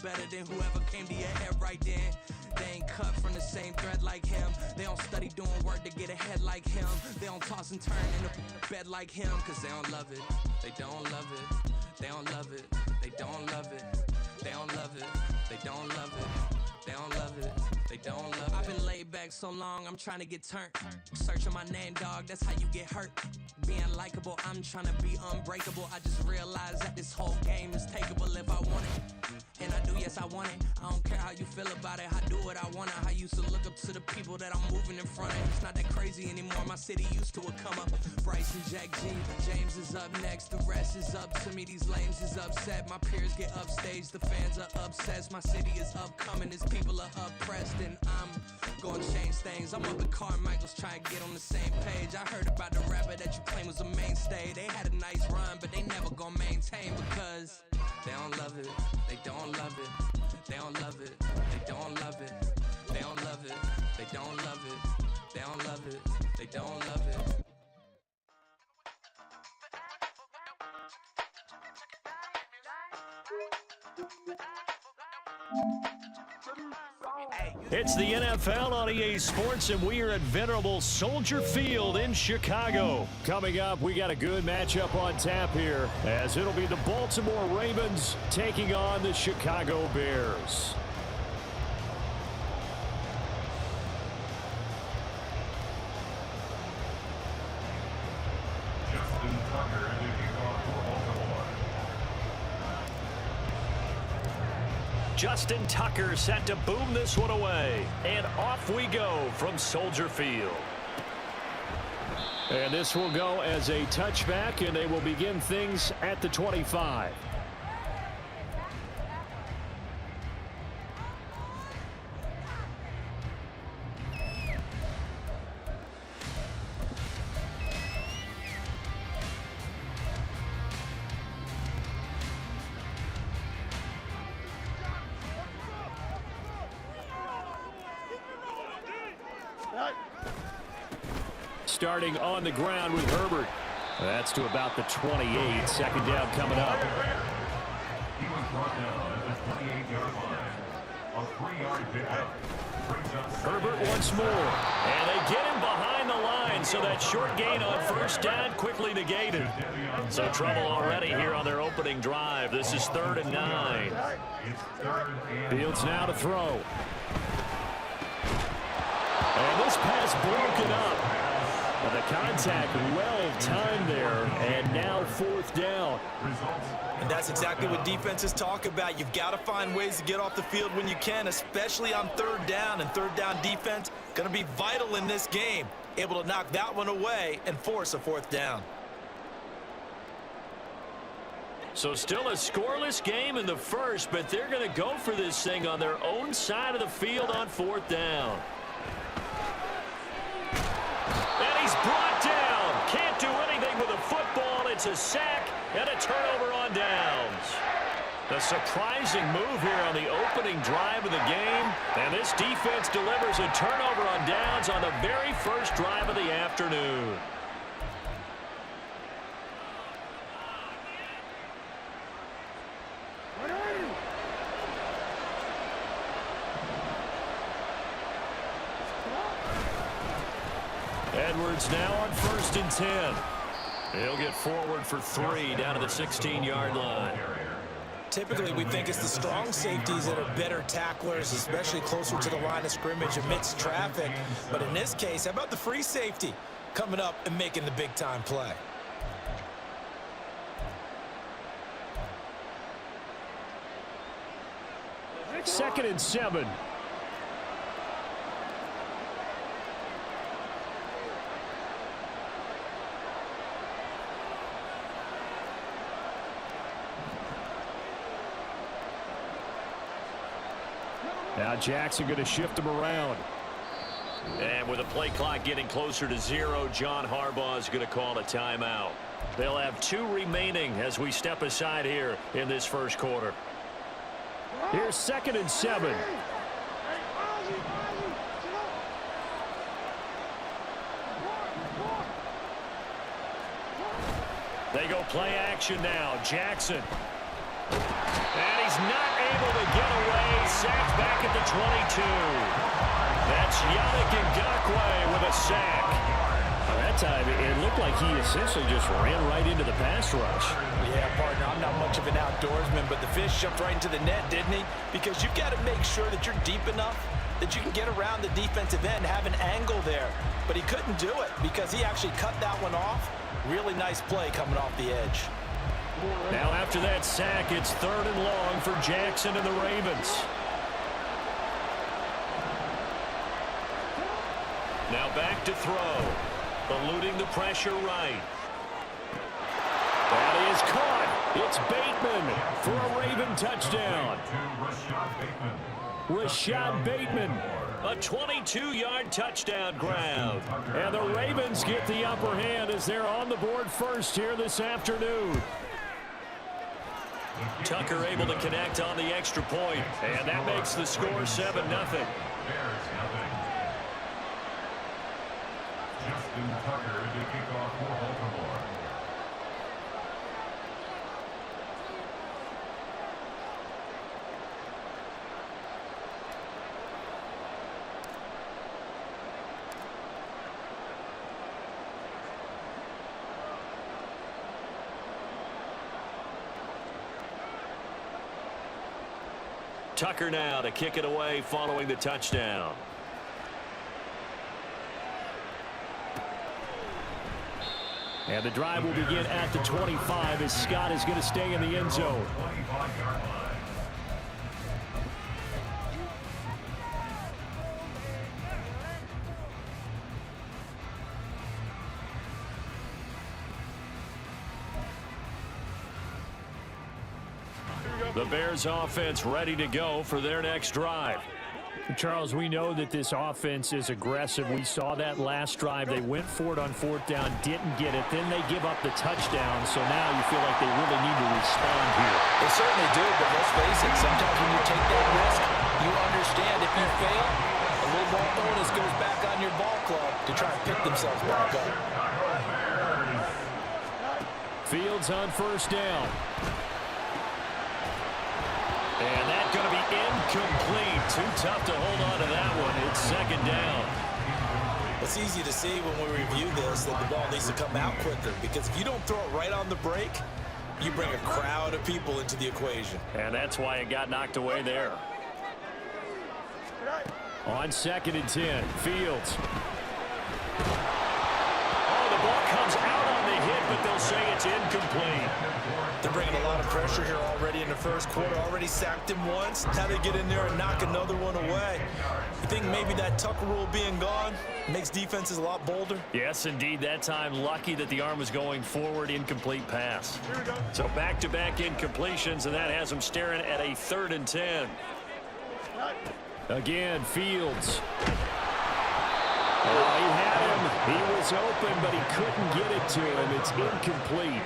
better than whoever came to your head right then. They ain't cut from the same thread like him. They don't study doing work to get ahead like him. They don't toss and turn in the bed like him. Cause they don't love it, they don't love it. They don't love it, they don't love it. They don't love it, they don't love it. They don't love it, they don't love it. I've been laid back so long, I'm trying to get turned. Searching my name, dog, that's how you get hurt. Being likable, I'm trying to be unbreakable. I just realized that this whole game is takeable if I want it. And I do, yes, I want it. I don't care how you feel about it, I do what I want it. I used to look up to the people that I'm moving in front of. It's not that crazy anymore, my city used to a come up. Bryce and Jack G, James is up next, the rest is up to me. These lames is upset, my peers get upstaged, the fans are obsessed. My city is upcoming, its people are oppressed, and I'm gonna change things. I'm up at Carmichael's trying to get on the same page. I heard about the rapper that you claim was a mainstay. They had a nice run, but they never gonna maintain because they don't love it, they don't love it, they don't love it, they don't love it, they don't love it, they don't love it, they don't love it, they don't love it. It's the NFL on EA Sports, and we are at venerable Soldier Field in Chicago. Coming up, we got a good matchup on tap here, as it'll be the Baltimore Ravens taking on the Chicago Bears. Justin Tucker is kicking off for Baltimore. Justin Tucker set to boom this one away. And off we go from Soldier Field. And this will go as a touchback, and they will begin things at the 25. Starting on the ground with Herbert. That's to about the 28. Second down coming up. He was brought down at the 28-yard line. A 3-yard pickup. Herbert once more. And they get him behind the line, so that short gain on first down quickly negated. So trouble already here on their opening drive. This is 3rd and 9. Fields now to throw. And this pass broken up. The contact well timed there, and now 4th down. And that's exactly what defenses talk about. You've got to find ways to get off the field when you can, especially on 3rd down. And 3rd down defense going to be vital in this game. Able to knock that one away and force a 4th down. So still a scoreless game in the first, but they're going to go for this thing on their own side of the field on 4th down. And he's brought down. Can't do anything with a football. It's a sack and a turnover on downs. A surprising move here on the opening drive of the game. And this defense delivers a turnover on downs on the very first drive of the afternoon. Edwards now on 1st and 10. He'll get forward for 3 down to the 16-yard line. Typically, we think it's the strong safeties that are better tacklers, especially closer to the line of scrimmage amidst traffic. But in this case, how about the free safety coming up and making the big-time play? Second and 7. Now Jackson going to shift him around. And with the play clock getting closer to 0, John Harbaugh is going to call a timeout. They'll have 2 remaining as we step aside here in this first quarter. Here's 2nd and 7. They go play action now. Jackson. And he's is not able to get away. Sacked back at the 22. That's Yannick Ngakoue with a sack. That time, it looked like he essentially just ran right into the pass rush. Yeah, partner, I'm not much of an outdoorsman, but the fish jumped right into the net, didn't he? Because you've got to make sure that you're deep enough that you can get around the defensive end, have an angle there. But he couldn't do it because he actually cut that one off. Really nice play coming off the edge. Now after that sack, it's 3rd and long for Jackson and the Ravens. Now back to throw. Eluding the pressure right. That is caught. It's Bateman for a Raven touchdown. Rashad Bateman, a 22-yard touchdown grab. And the Ravens get the upper hand as they're on the board first here this afternoon. Tucker able to connect on the extra point, and that makes the score 7-0. Justin Tucker to kick off for Baltimore. Tucker now to kick it away following the touchdown. And the drive will begin at the 25 as Scott is going to stay in the end zone. The Bears offense ready to go for their next drive. Charles, we know that this offense is aggressive. We saw that last drive. They went for it on 4th down, didn't get it. Then they give up the touchdown. So now you feel like they really need to respond here. They certainly do, but let's face it, sometimes when you take that risk, you understand if you fail, a little more bonus goes back on your ball club to try and pick themselves back up. Fields on 1st down. And that's going to be incomplete. Too tough to hold on to that one. It's 2nd down. It's easy to see when we review this that the ball needs to come out quicker, because if you don't throw it right on the break, you bring a crowd of people into the equation. And that's why it got knocked away there. On 2nd and 10, Fields. Oh, the ball comes out on the hit, but they'll say it's incomplete. They're bringing a lot of pressure here already in the 1st quarter. Already sacked him once. Now they get in there and knock another one away. You think maybe that Tucker rule being gone makes defenses a lot bolder? Yes, indeed. That time, lucky that the arm was going forward. Incomplete pass. So back-to-back incompletions, and that has them staring at a 3rd and 10. Again, Fields. Oh, he had him. He was open, but he couldn't get it to him. It's incomplete.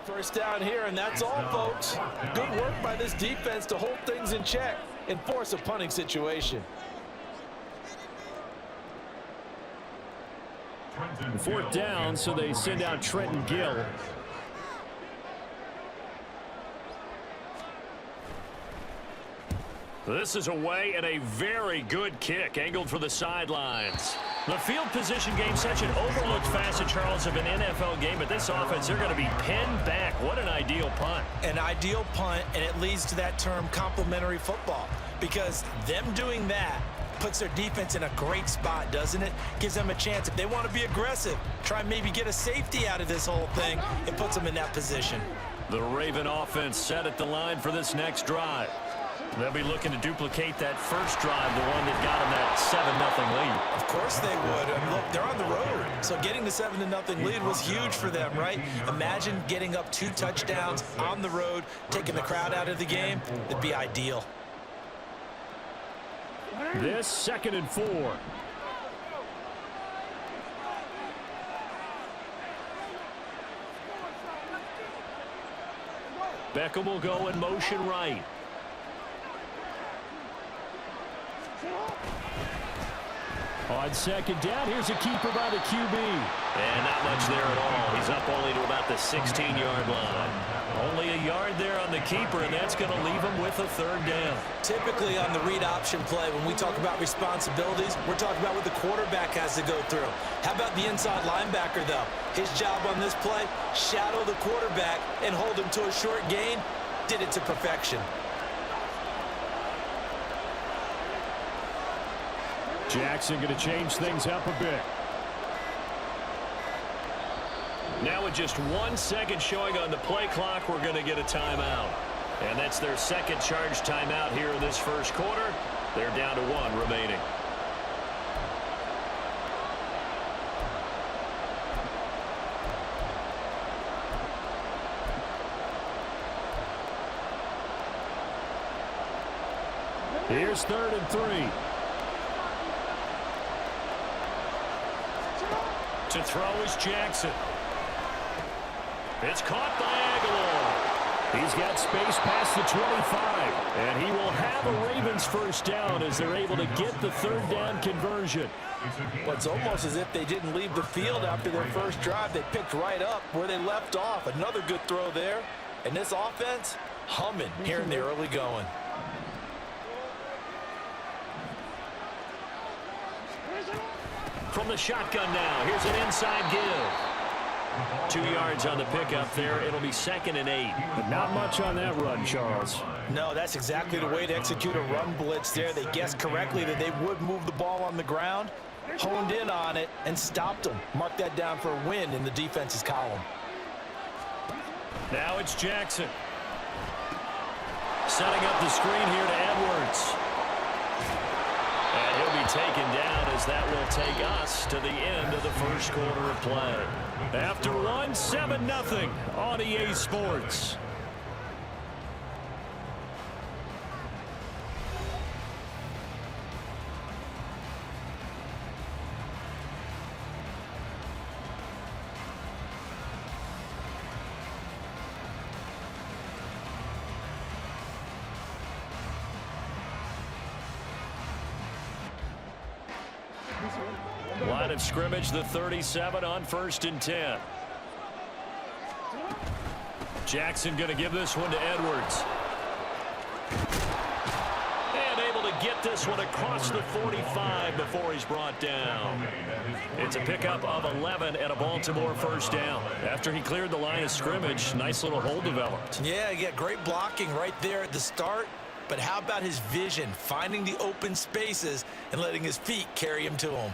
First down here, and that's all, folks. Good work by this defense to hold things in check and force a punting situation. 4th down, so they send out Trenton Gill. This is away and a very good kick, angled for the sidelines. The field position game, such an overlooked facet, Charles, of an NFL game, but this offense, they're going to be pinned back. What an ideal punt. An ideal punt, and it leads to that term complementary football, because them doing that puts their defense in a great spot, doesn't it? Gives them a chance. If they want to be aggressive, try and maybe get a safety out of this whole thing, it puts them in that position. The Raven offense set at the line for this next drive. They'll be looking to duplicate that first drive, the one that got them that 7-0 lead. Of course they would. I mean, look, they're on the road. So getting the 7-0 lead was huge for them, right? Imagine getting up 2 touchdowns on the road, taking the crowd out of the game. It'd be ideal. This 2nd and 4. Beckham will go in motion right. On 2nd down, here's a keeper by the QB. And not much there at all. He's up only to about the 16-yard line. Only a yard there on the keeper, and that's going to leave him with a 3rd down. Typically on the read option play, when we talk about responsibilities, we're talking about what the quarterback has to go through. How about the inside linebacker, though? His job on this play, shadow the quarterback and hold him to a short gain. Did it to perfection. Jackson going to change things up a bit. Now with just 1 second showing on the play clock, we're going to get a timeout. And that's their second charge timeout here in this first quarter. They're down to 1 remaining. Here's 3rd and 3. To throw is Jackson. It's caught by Aguilar. He's got space past the 25. And he will have a Ravens first down as they're able to get the 3rd down conversion. Well, it's almost as if they didn't leave the field after their first drive. They picked right up where they left off. Another good throw there. And this offense, humming here in the early going. From the shotgun now, here's an inside give. 2 yards on the pickup there. It'll be 2nd and 8. But not much on that run, Charles. No, that's exactly the way to execute a run blitz there. They guessed correctly that they would move the ball on the ground, honed in on it, and stopped them. Mark that down for a win in the defense's column. Now it's Jackson. Setting up the screen here to Edwards. And he'll be taken down as that will take us to the end of the first quarter of play. After 1, 7-0 on EA Sports. Line of scrimmage, the 37 on 1st and 10. Jackson going to give this one to Edwards. And able to get this one across the 45 before he's brought down. It's a pickup of 11 and a Baltimore first down. After he cleared the line of scrimmage, nice little hole developed. Yeah, great blocking right there at the start. But how about his vision, finding the open spaces and letting his feet carry him to him?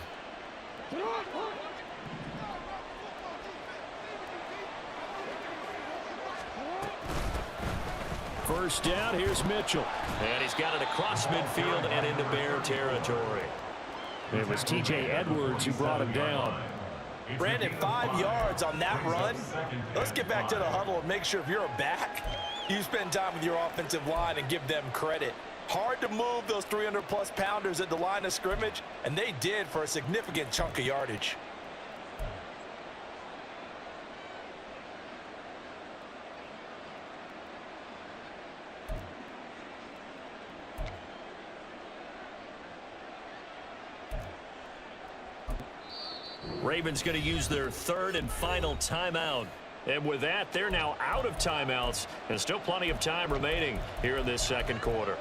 First down, here's Mitchell. And he's got it across midfield and into Bear territory. It was T.J. Edwards who brought him down. Brandon, 5 yards on that run. Let's get back to the huddle and make sure if you're a back, you spend time with your offensive line and give them credit. Hard to move those 300-plus pounders at the line of scrimmage, and they did for a significant chunk of yardage. Ravens going to use their 3rd and final timeout. And with that, they're now out of timeouts and still plenty of time remaining here in this second quarter.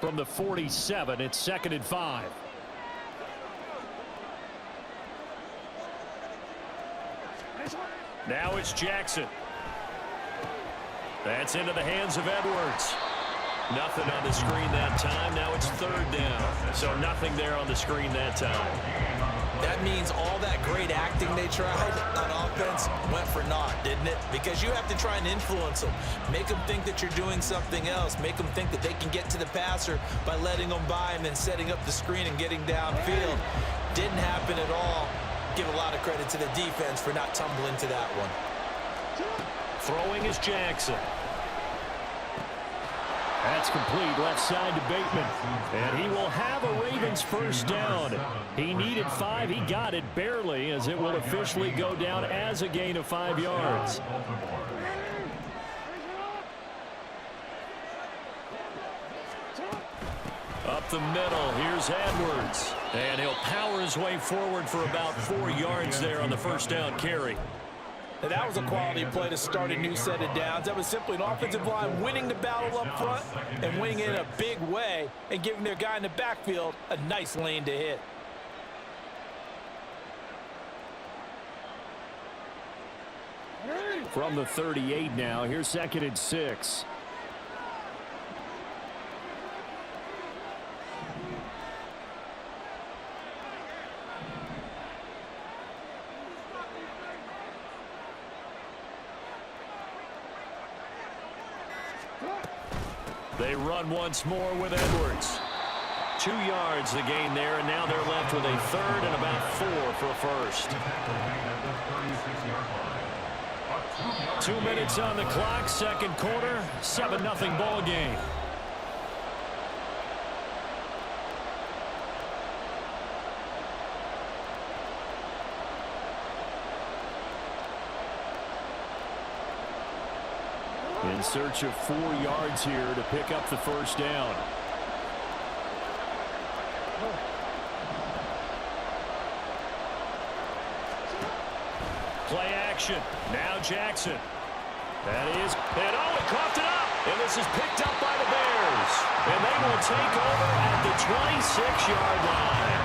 From the 47, it's 2nd and 5. Now it's Jackson. That's into the hands of Edwards. Nothing on the screen that time. Now it's third down. So nothing there on the screen that time. That means all that great acting they tried on offense went for naught, didn't it? Because you have to try and influence them. Make them think that you're doing something else. Make them think that they can get to the passer by letting them by and then setting up the screen and getting downfield. Didn't happen at all. Give a lot of credit to the defense for not tumbling to that one. Throwing is Jackson. That's complete left side to Bateman. And he will have a Ravens first down. He needed 5. He got it barely, as it will officially go down as a gain of 5 yards. Up the middle, here's Edwards. And he'll power his way forward for about 4 yards there on the first down carry. Now, that was a quality play to start a new set of downs. That was simply an offensive line winning the battle up front and winning in a big way and giving their guy in the backfield a nice lane to hit. From the 38 now, here's 2nd and 6. They run once more with Edwards. 2 yards the gain there, and now they're left with a third and about 4 for a first. 2 minutes on the clock, second quarter, 7-0 ball game. In search of 4 yards here to pick up the first down. Play action. Now Jackson. That is, and oh, it coughed it up. And this is picked up by the Bears. And they will take over at the 26-yard line.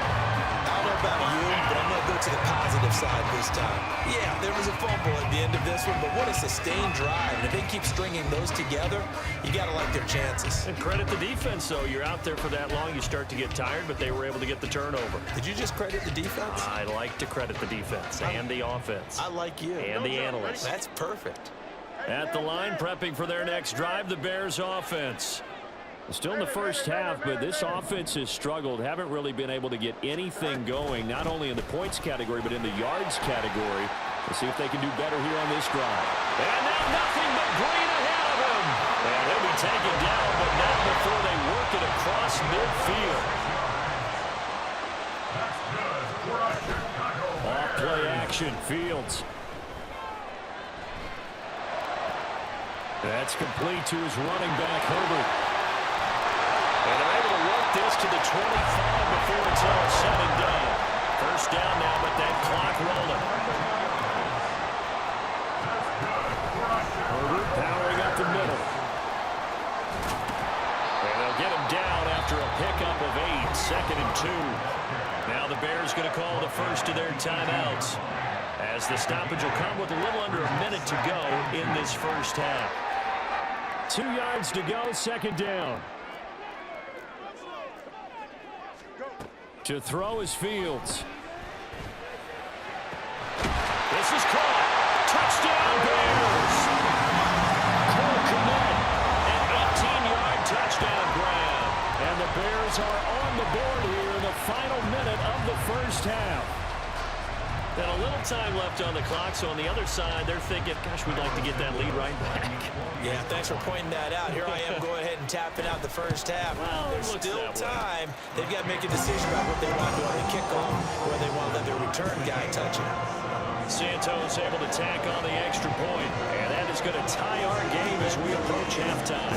I don't know about you, but I'm going to go to the positive side this time. Yeah, there was a fumble at the end of this one, but what a sustained drive. And if they keep stringing those together, you got to like their chances. And credit the defense, though. You're out there for that long, you start to get tired, but they were able to get the turnover. Did you just credit the defense? I like to credit the defense and the offense. I like you. And the analysts. That's perfect. At the line, prepping for their next drive, the Bears offense. Still in the first half, but this offense has struggled. Haven't really been able to get anything going, not only in the points category, but in the yards category. We'll see if they can do better here on this drive. And now nothing but green ahead of him. And he'll be taken down, but not before they work it across midfield. Off play action, Fields. That's complete to his running back, Herbert. And they're able to work this to the 25 before it's all said and done. First down now, but that clock rolling. Herbert powering up the middle. And they'll get him down after a pickup of 8, 2nd and 2. Now the Bears going to call the first of their timeouts, as the stoppage will come with a little under a minute to go in this first half. 2 yards to go, second down. To throw is Fields. This is caught. Touchdown, Bears! Cole Kmet, an 18-yard touchdown grab. And the Bears are on the board here in the final minute of the first half. And a little time left on the clock, so on the other side, they're thinking, gosh, we'd like to get that lead right back. Yeah, thanks for pointing that out. Here I am going ahead and tapping out the first half. Well, there's still time. They've got to make a decision about what they want to do on the kickoff, or they want to let their return guy touch it. Santos able to tack on the extra point, and that is going to tie our game as we approach halftime.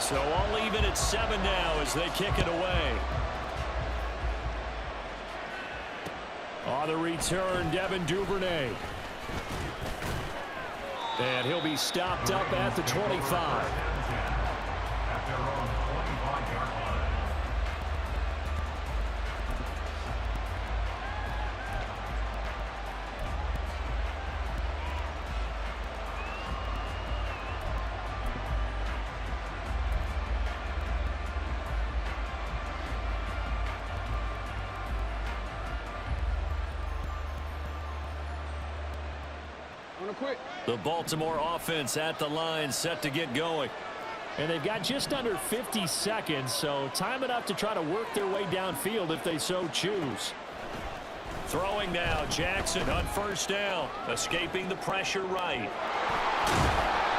So all even at 7 now as they kick it away. On the return, Devin Duvernay. And he'll be stopped up at the 25. The Baltimore offense at the line, set to get going. And they've got just under 50 seconds, so time enough to try to work their way downfield if they so choose. Throwing now, Jackson on first down, escaping the pressure right.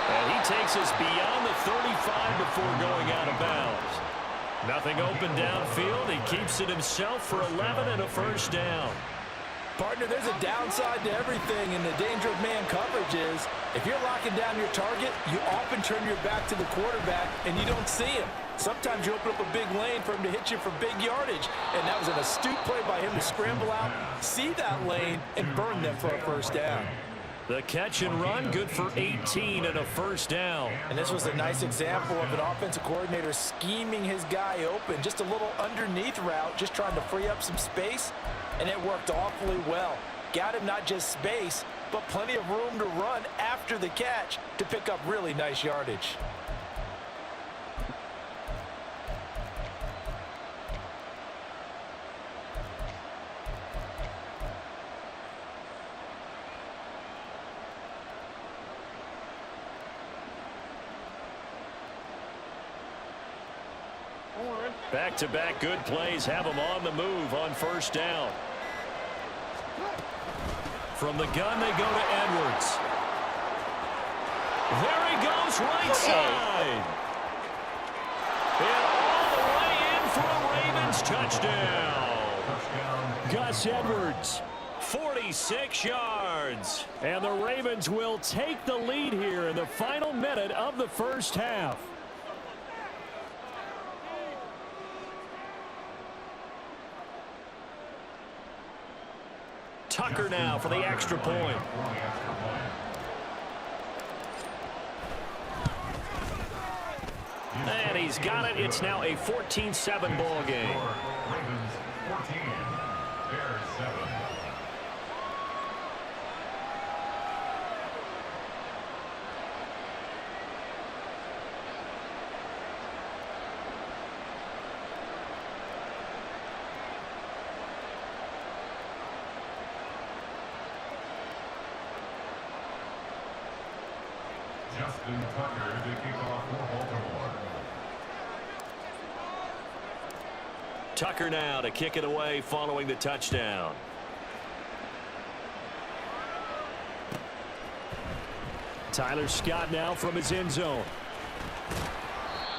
And he takes us beyond the 35 before going out of bounds. Nothing open downfield. He keeps it himself for 11 and a first down. Partner, there's a downside to everything, and the danger of man coverage is if you're locking down your target, you often turn your back to the quarterback and you don't see him. Sometimes you open up a big lane for him to hit you for big yardage, and that was an astute play by him to scramble out, see that lane, and burn them for a first down. The catch and run, good for 18 and a first down. And this was a nice example of an offensive coordinator scheming his guy open, just a little underneath route, just trying to free up some space, and it worked awfully well. Got him not just space, but plenty of room to run after the catch to pick up really nice yardage. Back-to-back good plays have him on the move on first down. From the gun, they go to Edwards. There he goes, right side. And all the way in for a Ravens touchdown. Gus Edwards. 46 yards. And the Ravens will take the lead here in the final minute of the first half. Tucker now for the extra point. And he's got it. It's now a 14-7 ball game. Ravens 14, Bears 7. Justin Tucker to kick off for Baltimore. Tucker now to kick it away following the touchdown. Tyler Scott now from his end zone.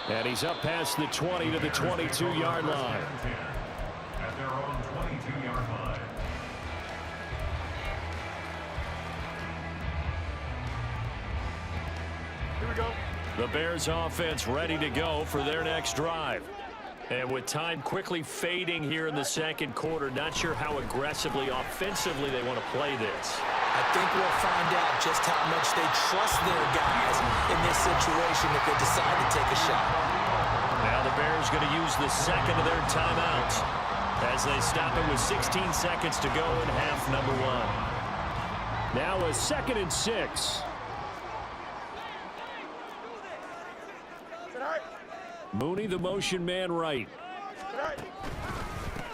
And he's up past the 20 to the 22-yard line. At their own 22-yard line. The Bears offense ready to go for their next drive. And with time quickly fading here in the second quarter, not sure how aggressively, offensively they want to play this. I think we'll find out just how much they trust their guys in this situation if they decide to take a shot. Now the Bears going to use the second of their timeouts as they stop it with 16 seconds to go in half number one. Now a 2nd and 6. Mooney, the motion man right.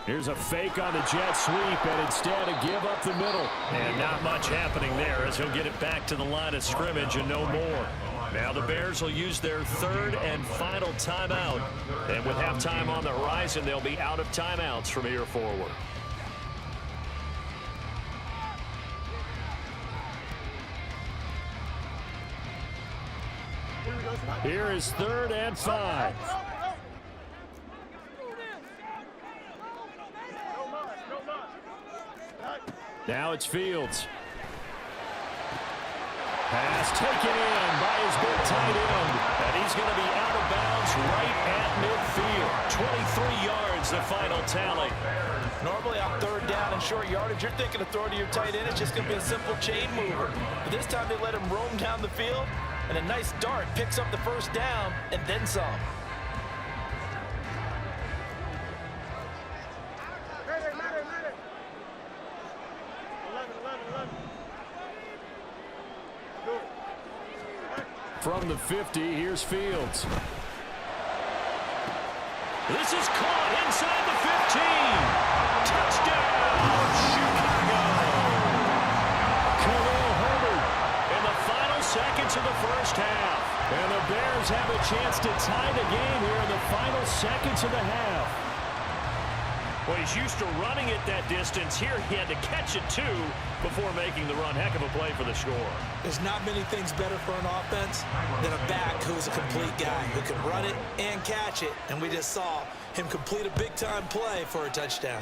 Here's a fake on the jet sweep, and instead a give up the middle. And not much happening there as he'll get it back to the line of scrimmage and no more. Now the Bears will use their third and final timeout. And with halftime on the horizon, they'll be out of timeouts from here forward. Here is 3rd and 5. Now it's Fields. Pass taken in by his big tight end. And he's going to be out of bounds right at midfield. 23 yards, the final tally. Normally on 3rd down and short yardage, you're thinking of throwing to your tight end. It's just going to be a simple chain mover. But this time they let him roam down the field, and a nice dart picks up the first down and then some. From the 50, here's Fields. This is caught inside the 15. Touchdown, Chicago. Khalil Herbert. And seconds of the first half. And the Bears have a chance to tie the game here in the final seconds of the half. Well, he's used to running it that distance. Here he had to catch it, too, before making the run. Heck of a play for the score. There's not many things better for an offense than a back who's a complete guy who can run it and catch it. And we just saw him complete a big-time play for a touchdown.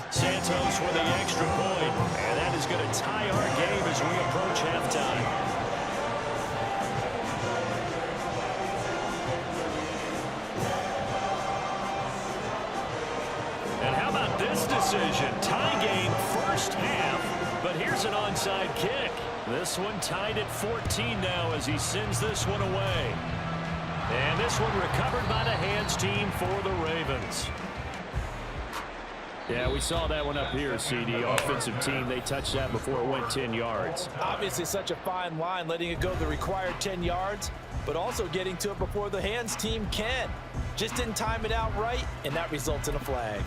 Santos with the extra point. And that is going to tie our game as we approach halftime. And how about this decision? Tie game first half, but here's an onside kick. This one tied at 14 now as he sends this one away. And this one recovered by the hands team for the Ravens. Yeah, we saw that one up here, CD. Offensive team, they touched that before it went 10 yards. Obviously such a fine line, letting it go the required 10 yards, but also getting to it before the hands team can. Just didn't time it out right, and that results in a flag.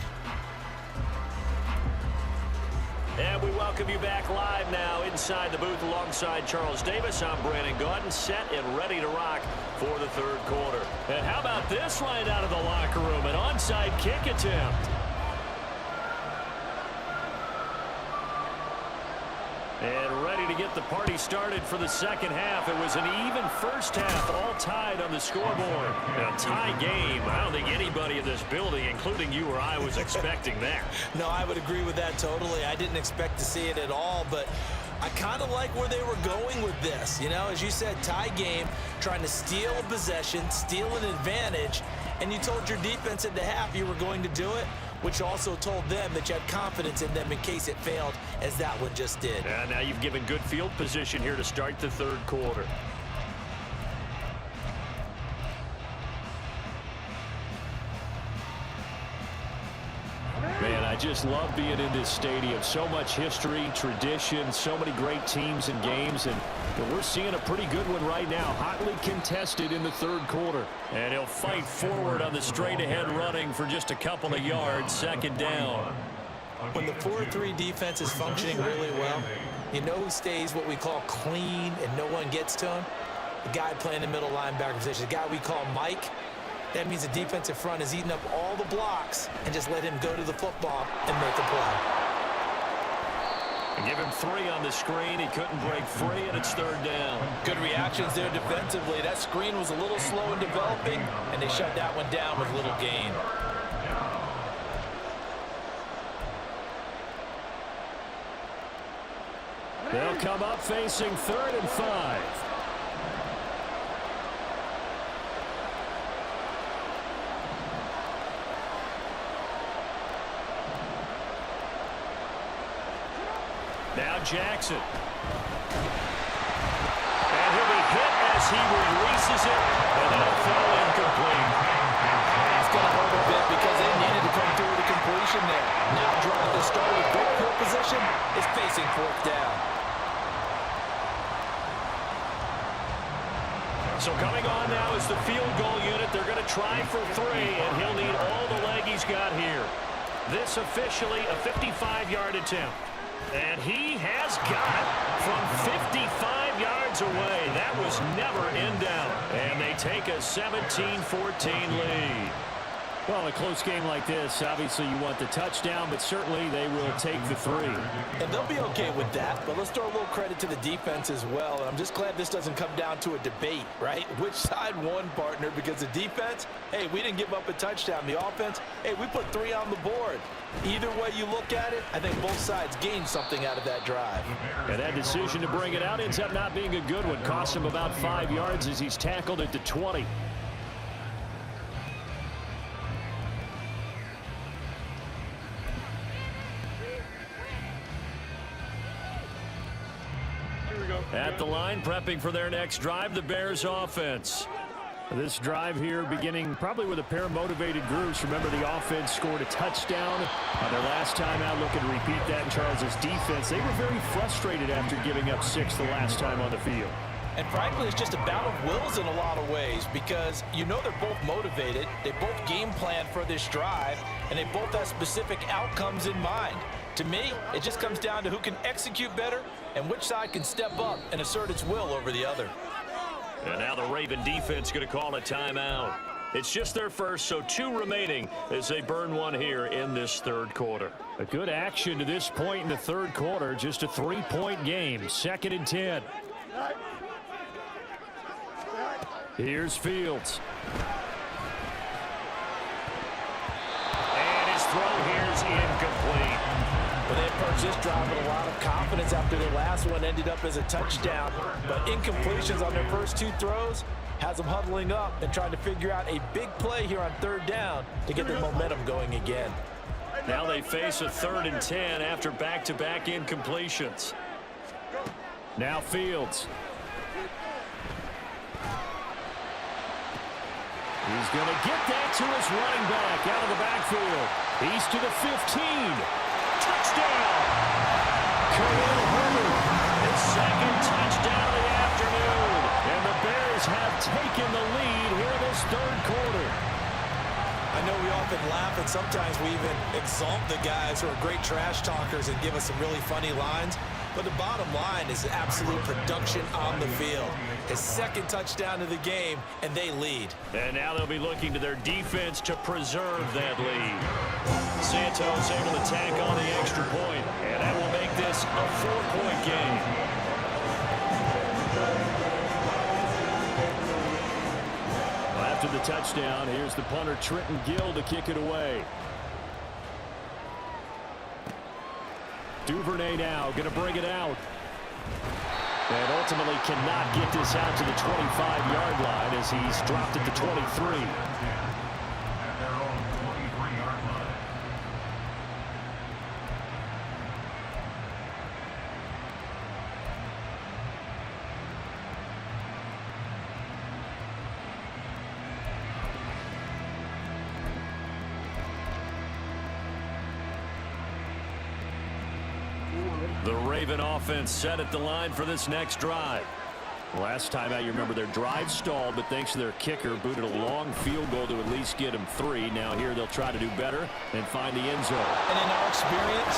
And we welcome you back live now inside the booth alongside Charles Davis. I'm Brandon Gaudin, set and ready to rock for the third quarter. And how about this right out of the locker room? An onside kick attempt. And ready to get the party started for the second half. It was an even first half, all tied on the scoreboard. A tie game. I don't think anybody in this building, including you or I, was expecting that. No, I would agree with that totally. I didn't expect to see it at all, but I kind of like where they were going with this. You know, as you said, tie game, trying to steal a possession, steal an advantage, and you told your defense at the half you were going to do it, which also told them that you had confidence in them in case it failed, as that one just did. And now you've given good field position here to start the third quarter. Man, I just love being in this stadium. So much history, tradition, so many great teams and games, and we're seeing a pretty good one right now. Hotly contested in the third quarter. And he'll fight forward on the straight-ahead running for just a couple of yards. Second down. When the 4-3 defense is functioning really well, you know who stays what we call clean and no one gets to him? The guy playing the middle linebacker position, the guy we call Mike. That means the defensive front is eating up all the blocks and just let him go to the football and make a play. Give him 3 on the screen. He couldn't break free, and it's third down. Good reactions there defensively. That screen was a little slow in developing, and they shut that one down with little gain. They'll come up facing 3rd and 5. Now Jackson. And he'll be hit as he releases it, and that'll fall incomplete. It's going to hurt a bit because they needed to come through with a completion there. Now drive to start with great field position is facing 4th down. So coming on now is the field goal unit. They're going to try for 3, and he'll need all the leg he's got here. This officially a 55-yard attempt. And he has got from 55 yards away. That was never in doubt. And they take a 17-14 lead. Well, a close game like this, obviously you want the touchdown, but certainly they will take the 3. And they'll be okay with that, but let's throw a little credit to the defense as well. And I'm just glad this doesn't come down to a debate, right? Which side won, partner? Because the defense, hey, we didn't give up a touchdown. The offense, hey, we put 3 on the board. Either way you look at it, I think both sides gained something out of that drive. And that decision to bring it out ends up not being a good one. Cost him about 5 yards as he's tackled at the 20. At the line, prepping for their next drive, the Bears offense. This drive here beginning probably with a pair of motivated groups. Remember, the offense scored a touchdown their last time out. Looking to repeat that in Charles's defense. They were very frustrated after giving up 6 the last time on the field. And frankly, it's just a battle of wills in a lot of ways because you know they're both motivated, they both game plan for this drive, and they both have specific outcomes in mind. To me, it just comes down to who can execute better and which side can step up and assert its will over the other. And now the Raven defense going to call a timeout. It's just their first, so 2 remaining as they burn one here in this third quarter. A good action to this point in the third quarter. Just a 3-point game. 2nd and 10. Here's Fields. And his throw here is incomplete. But they approached this drive with a lot of confidence after their last one ended up as a touchdown. But incompletions on their first 2 throws has them huddling up and trying to figure out a big play here on 3rd down to get their momentum going again. Now they face a 3rd and 10 after back-to-back incompletions. Now Fields. He's going to get that to his running back out of the backfield. He's to the 15. Touchdown! Khalil Herbert, his 2nd touchdown of the afternoon. And the Bears have taken the lead here in this third quarter. I know we often laugh and sometimes we even exalt the guys who are great trash talkers and give us some really funny lines. But the bottom line is absolute production on the field. His 2nd touchdown of the game, and they lead. And now they'll be looking to their defense to preserve that lead. Santos able to tack on the extra point, and that will make this a 4-point game. Well, after the touchdown, here's the punter Trenton Gill to kick it away. Duvernay now going to bring it out. And ultimately cannot get this out to the 25-yard line as he's dropped it to 23. At their own 23-yard line. The Raven offense set at the line for this next drive. Last time out, you remember their drive stalled, but thanks to their kicker, booted a long field goal to at least get them 3. Now here they'll try to do better and find the end zone. And in our experience,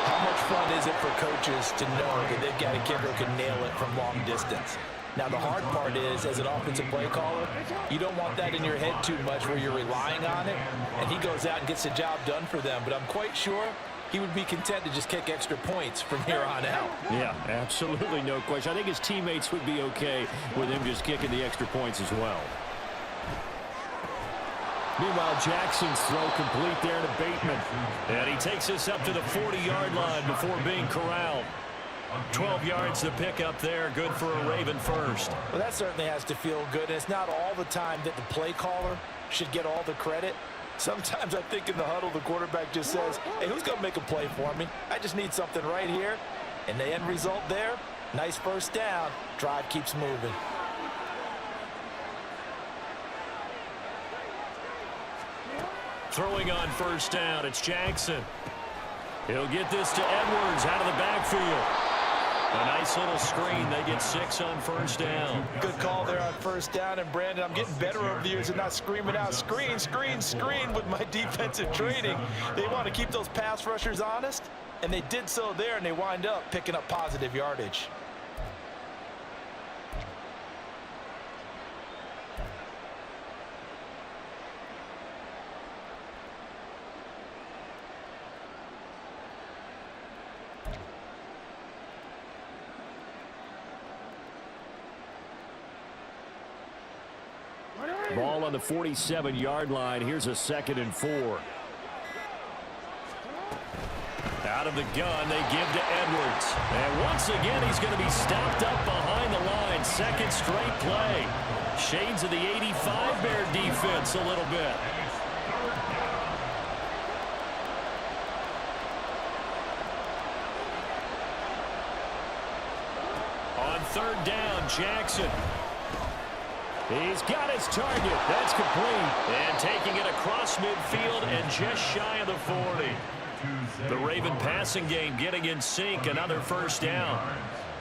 how much fun is it for coaches to know that they've got a kicker who can nail it from long distance? Now, the hard part is, as an offensive play caller, you don't want that in your head too much where you're relying on it, and he goes out and gets the job done for them. But I'm quite sure he would be content to just kick extra points from here on out. Yeah, absolutely no question. I think his teammates would be okay with him just kicking the extra points as well. Meanwhile, Jackson's throw complete there to Bateman. And he takes us up to the 40-yard line before being corralled. 12 yards to pick up there. Good for a Raven first. Well, that certainly has to feel good. And it's not all the time that the play caller should get all the credit. Sometimes I think in the huddle, the quarterback just says, hey, who's going to make a play for me? I just need something right here. And the end result there, nice first down. Drive keeps moving. Throwing on first down, it's Jackson. He'll get this to Edwards out of the backfield. A nice little screen. They get 6 on first down. Good call there on first down. And, Brandon, I'm getting better over the years and not screaming out, screen, screen, screen with my defensive training. They want to keep those pass rushers honest, and they did so there, and they wind up picking up positive yardage. Ball on the 47-yard line. Here's a 2nd and 4. Out of the gun, they give to Edwards. And once again, he's going to be stopped up behind the line. 2nd straight play. Shades of the 85 Bear defense a little bit. On 3rd down, Jackson. He's got his target. That's complete. And taking it across midfield and just shy of the 40. The Raven passing game getting in sync. Another first down.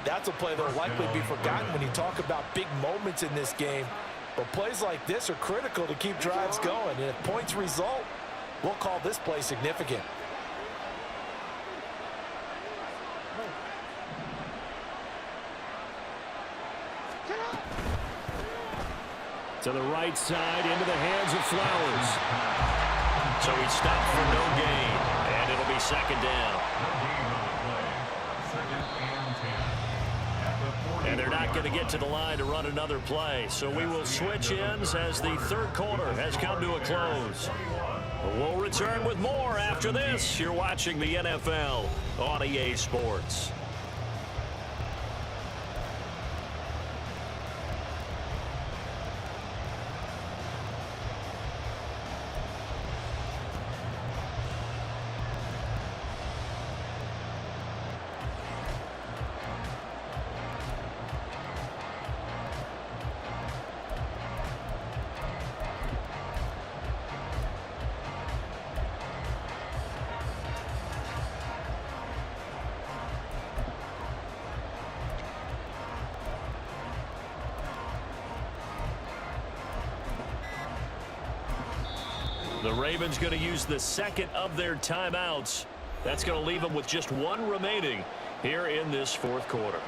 That's a play that will likely be forgotten when you talk about big moments in this game. But plays like this are critical to keep drives going. And if points result, we'll call this play significant. To the right side, into the hands of Flowers. So he stopped for no gain, and it'll be second down. And they're not going to get to the line to run another play. So we will switch ends as the third quarter has come to a close. We'll return with more after this. You're watching the NFL on EA Sports. The Ravens going to use the second of their timeouts. That's going to leave them with just one remaining here in this fourth quarter.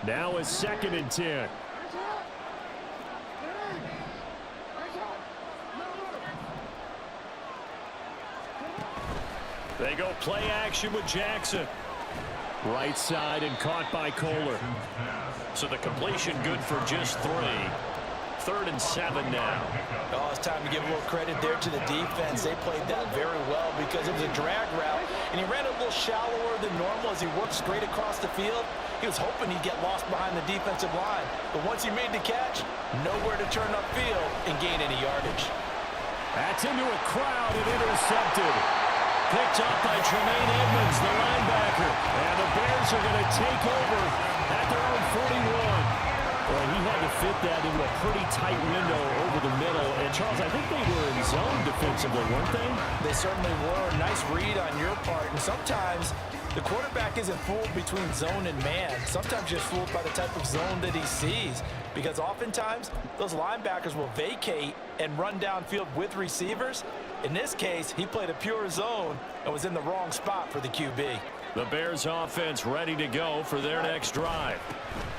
Now is 2nd and 10. They go play action with Jackson. Right side and caught by Kohler. So the completion good for just 3. 3rd and 7 now. Oh, it's time to give a little credit there to the defense. They played that very well because it was a drag route, and he ran a little shallower than normal as he worked straight across the field. He was hoping he'd get lost behind the defensive line, but once he made the catch, nowhere to turn upfield and gain any yardage. That's into a crowd and intercepted. Picked up by Tremaine Edmonds, the linebacker. And the Bears are going to take over at their own 41. Well, he had to fit that into a pretty tight window over the middle. And, Charles, I think they were in zone defensively, weren't they? They certainly were. Nice read on your part. And sometimes the quarterback isn't fooled between zone and man. Sometimes you're fooled by the type of zone that he sees. Because oftentimes, those linebackers will vacate and run downfield with receivers. In this case, he played a pure zone and was in the wrong spot for the QB. The Bears offense ready to go for their next drive.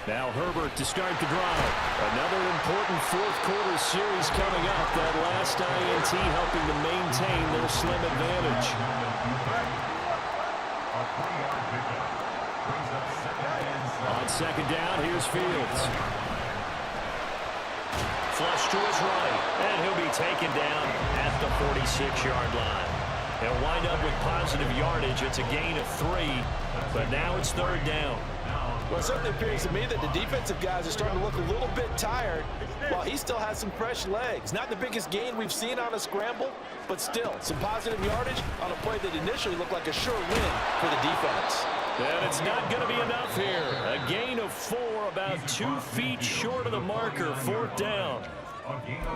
Now Herbert to start the drive. Another important fourth quarter series coming up. That last INT helping to maintain their slim advantage. On second down, here's Fields. Flush to his right, and he'll be taken down at the 46-yard line. They'll wind up with positive yardage. It's a gain of 3, but now it's 3rd down. Well, it certainly appears to me that the defensive guys are starting to look a little bit tired while he still has some fresh legs. Not the biggest gain we've seen on a scramble, but still some positive yardage on a play that initially looked like a sure win for the defense. And it's not going to be enough here. A gain of 4, about 2 feet short of the marker, 4th down.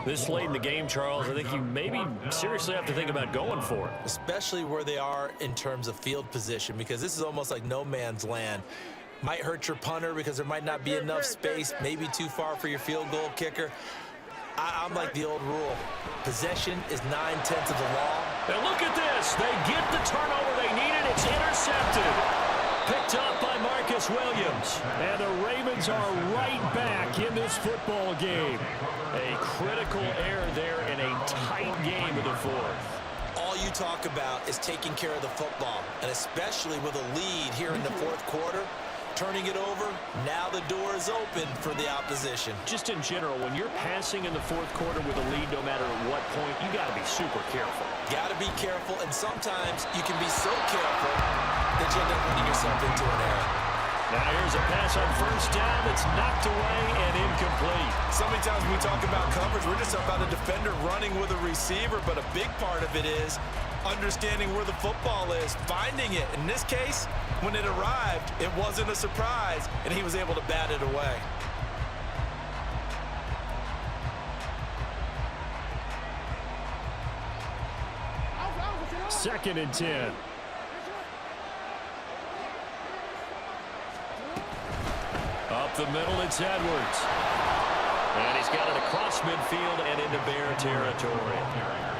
This late in the game, Charles, I think you maybe seriously have to think about going for it. Especially where they are in terms of field position, because this is almost like no man's land. Might hurt your punter because there might not be enough space, maybe too far for your field goal kicker. I'm like the old rule. Possession is 9/10 of the law. And look at this. They get the turnover they needed. It's intercepted. Picked up by Marcus Williams. And the Ravens are right back in this football game. A critical error there in a tight game of the fourth. All you talk about is taking care of the football, and especially with a lead here in the fourth quarter. Turning it over, now the door is open for the opposition. Just in general, when you're passing in the fourth quarter with a lead, no matter at what point, you got to be super careful. Got to be careful, and sometimes you can be so careful that you end up running yourself into an error. Now here's a pass on 1st down that's knocked away and incomplete. So many times when we talk about coverage, we're just about a defender running with a receiver, but a big part of it is understanding where the football is, finding it. In this case, when it arrived, it wasn't a surprise, and he was able to bat it away. 2nd and 10. Up the middle, it's Edwards. And he's got it across midfield and into Bear territory.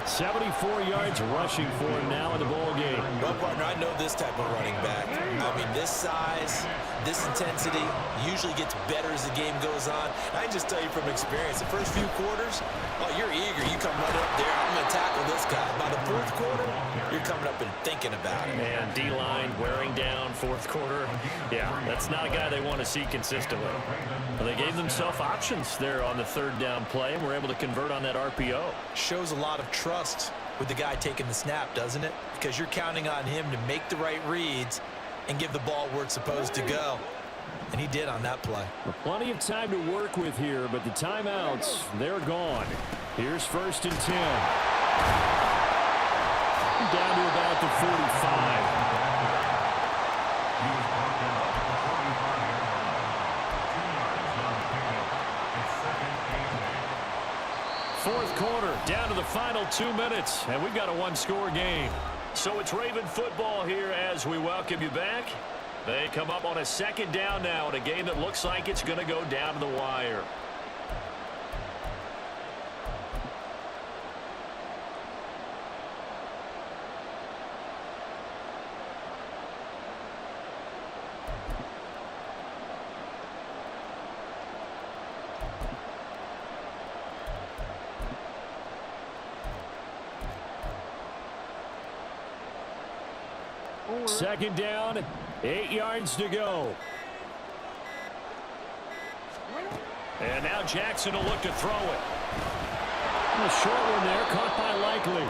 74 yards rushing for him now in the ball game. Well, partner, I know this type of running back. I mean, this size, this intensity usually gets better as the game goes on. And I can just tell you from experience, the first few quarters, oh, you're eager. You come right up there. I'm going to tackle this guy. By the fourth quarter, you're coming up and thinking about it. And D-line wearing down fourth quarter. Yeah, that's not a guy they want to see consistently. Well, they gave themselves options there on the 3rd down play and were able to convert on that RPO. Shows a lot of trust with the guy taking the snap, doesn't it? Because you're counting on him to make the right reads and give the ball where it's supposed to go. And he did on that play. Well, plenty of time to work with here, but the timeouts, they're gone. Here's 1st and 10. Down to about the 45. Fourth quarter, down to the final 2 minutes, and we've got a one-score game. So it's Raven football here as we welcome you back. They come up on a 2nd down now in a game that looks like it's going to go down to the wire. Second down, 8 yards to go. And now Jackson will look to throw it. A short one there, caught by Likely.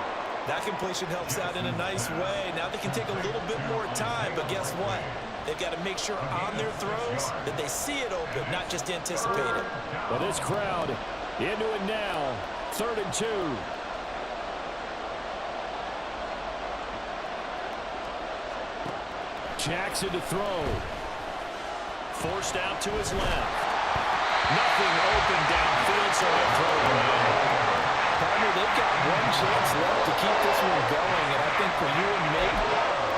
That completion helps out in a nice way. Now they can take a little bit more time, but guess what? They've got to make sure on their throws that they see it open, not just anticipate it. Well, this crowd into it now. 3rd and 2. Jackson to throw. Forced out to his left. Nothing open downfield, so he'll throw it away. Partner, they've got one chance left to keep this one going, and I think for you and me,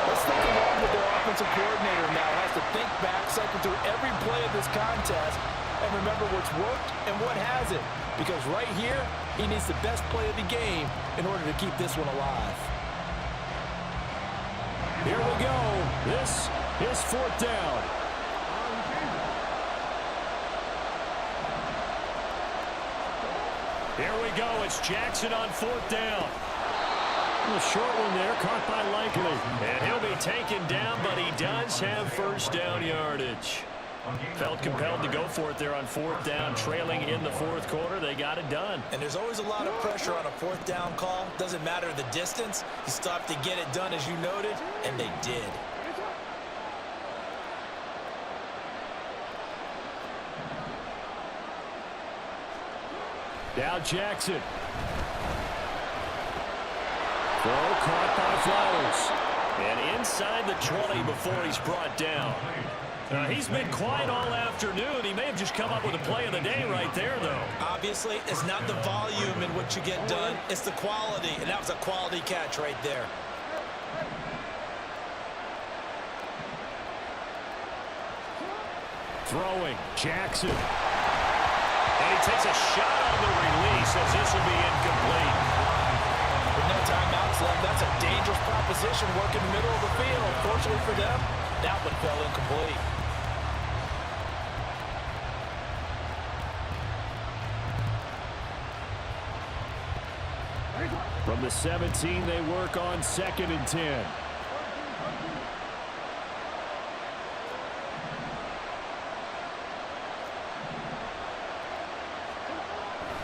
let's think along with their offensive coordinator now. Has to think back, cycle through every play of this contest, and remember what's worked and what hasn't. Because right here, he needs the best play of the game in order to keep this one alive. Here we go. This is 4th down. Here we go. It's Jackson on 4th down. A short one there, caught by Likely. And he'll be taken down, but he does have 1st down yardage. Felt compelled to go for it there on 4th down, trailing in the 4th quarter. They got it done. And there's always a lot of pressure on a 4th down call. Doesn't matter the distance. You still have to get it done, as you noted, and they did. Now Jackson. Throw caught by Flowers. And inside the 20 before he's brought down. He's been quiet all afternoon. He may have just come up with a play of the day right there, though. Obviously, it's not the volume in which you get done. It's the quality, and that was a quality catch right there. Throwing, Jackson. And he takes a shot on the release as this will be incomplete. With no timeouts left, that's a dangerous proposition working the middle of the field. Fortunately for them, that one fell incomplete. From the 17, they work on 2nd and 10.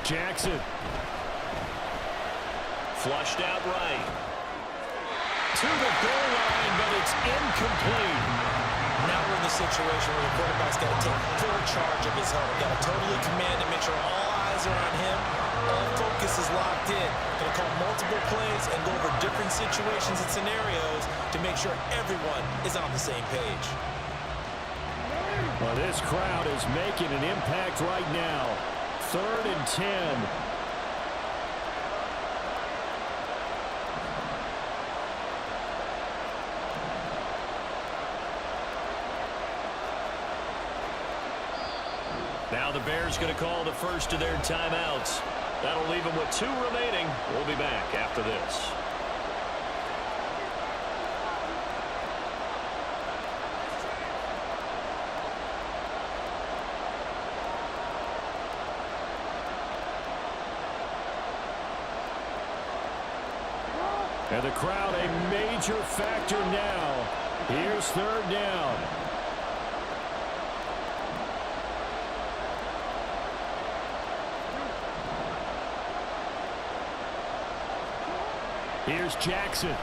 Jackson. Flushed out right. To the goal line, but it's incomplete. Now we're in the situation where the quarterback's got to take full charge of his huddle. Got to totally command and make sure all eyes are on him. All focus is locked in. Going to call multiple plays and go over different situations and scenarios to make sure everyone is on the same page. Well, this crowd is making an impact right now. 3rd and 10. Now the Bears going to call the first of their timeouts. That'll leave them with 2 remaining. We'll be back after this. And the crowd a major factor now. Here's 3rd down. Here's Jackson.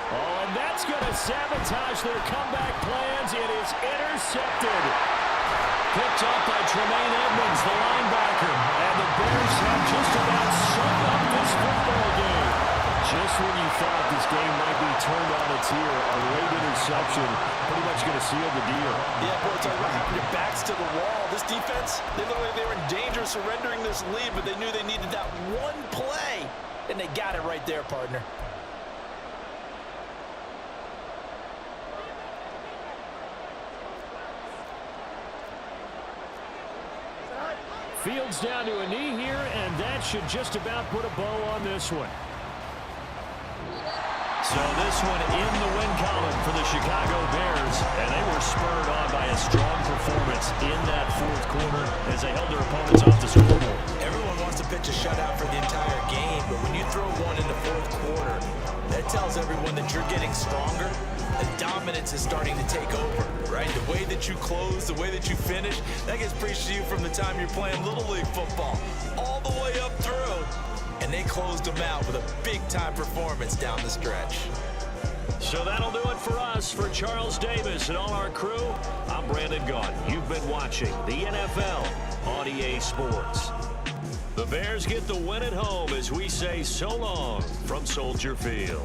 Oh, and that's going to sabotage their comeback plans. It is intercepted. Picked up by Tremaine Edmonds, the linebacker. And the Bears have just about summed up this football game. Just when you thought this game might be turned on its ear, a late interception pretty much going to seal the deal. Yeah, boy, it's like your backs to the wall. This defense, they look like they were in danger of surrendering this lead, but they knew they needed that one play, and they got it right there, partner. Fields down to a knee here, and that should just about put a bow on this one. So this one in the win column for the Chicago Bears, and they were spurred on by a strong performance in that 4th quarter as they held their opponents off the scoreboard. Everyone wants to pitch a shutout for the entire game, but when you throw one in the 4th quarter, that tells everyone that you're getting stronger. The dominance is starting to take over, right? The way that you close, the way that you finish, that gets preached to you from the time you're playing Little League football all the way up through. And they closed them out with a big-time performance down the stretch. So that'll do it for us. For Charles Davis and all our crew, I'm Brandon Gaudin. You've been watching the NFL on EA Sports. The Bears get the win at home as we say so long from Soldier Field.